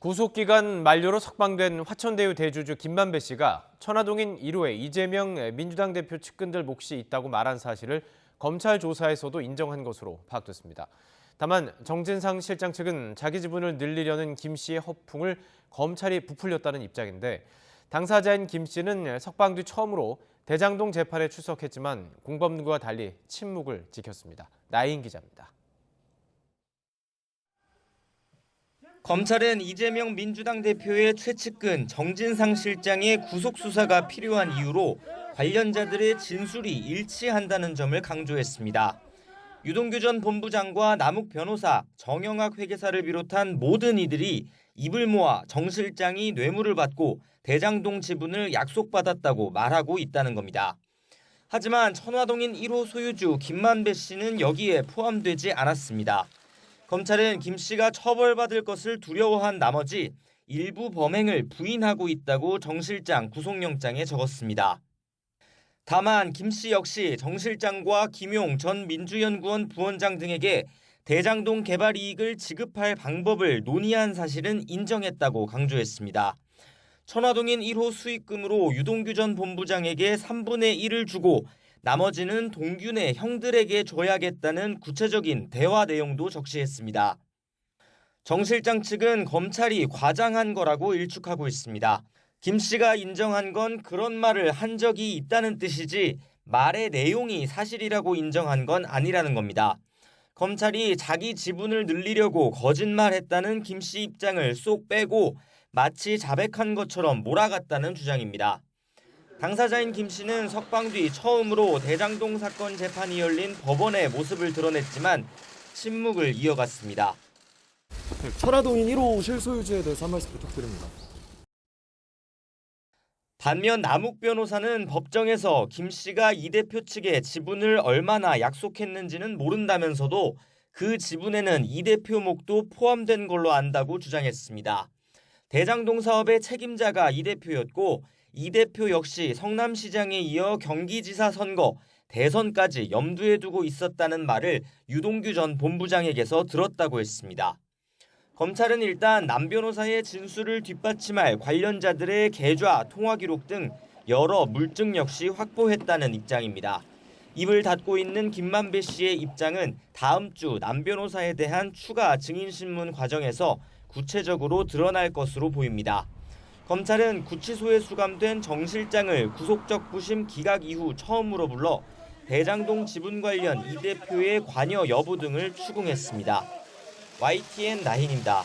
구속기간 만료로 석방된 화천대유 대주주 김만배 씨가 천화동인 1호에 이재명 민주당 대표 측근들 몫이 있다고 말한 사실을 검찰 조사에서도 인정한 것으로 파악됐습니다. 다만 정진상 실장 측은 자기 지분을 늘리려는 김 씨의 허풍을 검찰이 부풀렸다는 입장인데, 당사자인 김 씨는 석방 뒤 처음으로 대장동 재판에 출석했지만 공범과 달리 침묵을 지켰습니다. 나인 기자입니다. 검찰은 이재명 민주당 대표의 최측근 정진상 실장의 구속 수사가 필요한 이유로 관련자들의 진술이 일치한다는 점을 강조했습니다. 유동규 전 본부장과 남욱 변호사, 정영학 회계사를 비롯한 모든 이들이 입을 모아 정 실장이 뇌물을 받고 대장동 지분을 약속받았다고 말하고 있다는 겁니다. 하지만 천화동인 1호 소유주 김만배 씨는 여기에 포함되지 않았습니다. 검찰은 김 씨가 처벌받을 것을 두려워한 나머지 일부 범행을 부인하고 있다고 정 실장 구속영장에 적었습니다. 다만 김 씨 역시 정 실장과 김용 전 민주연구원 부원장 등에게 대장동 개발 이익을 지급할 방법을 논의한 사실은 인정했다고 강조했습니다. 천화동인 1호 수익금으로 유동규 전 본부장에게 3분의 1을 주고 나머지는 동규네 형들에게 줘야겠다는 구체적인 대화 내용도 적시했습니다. 정 실장 측은 검찰이 과장한 거라고 일축하고 있습니다. 김 씨가 인정한 건 그런 말을 한 적이 있다는 뜻이지 말의 내용이 사실이라고 인정한 건 아니라는 겁니다. 검찰이 자기 지분을 늘리려고 거짓말했다는 김 씨 입장을 쏙 빼고 마치 자백한 것처럼 몰아갔다는 주장입니다. 당사자인 김 씨는 석방 뒤 처음으로 대장동 사건 재판이 열린 법원의 모습을 드러냈지만 침묵을 이어갔습니다. 천화동인 1호 실소유주에 대해서 한 말씀 부탁드립니다. 반면 남욱 변호사는 법정에서 김 씨가 이 대표 측에 지분을 얼마나 약속했는지는 모른다면서도 그 지분에는 이 대표 몫도 포함된 걸로 안다고 주장했습니다. 대장동 사업의 책임자가 이 대표였고 이 대표 역시 성남시장에 이어 경기지사 선거, 대선까지 염두에 두고 있었다는 말을 유동규 전 본부장에게서 들었다고 했습니다. 검찰은 일단 남 변호사의 진술을 뒷받침할 관련자들의 계좌, 통화 기록 등 여러 물증 역시 확보했다는 입장입니다. 입을 닫고 있는 김만배 씨의 입장은 다음 주 남 변호사에 대한 추가 증인신문 과정에서 구체적으로 드러날 것으로 보입니다. 검찰은 구치소에 수감된 정 실장을 구속적 부심 기각 이후 처음으로 불러 대장동 지분 관련 이 대표의 관여 여부 등을 추궁했습니다. YTN 나인입니다.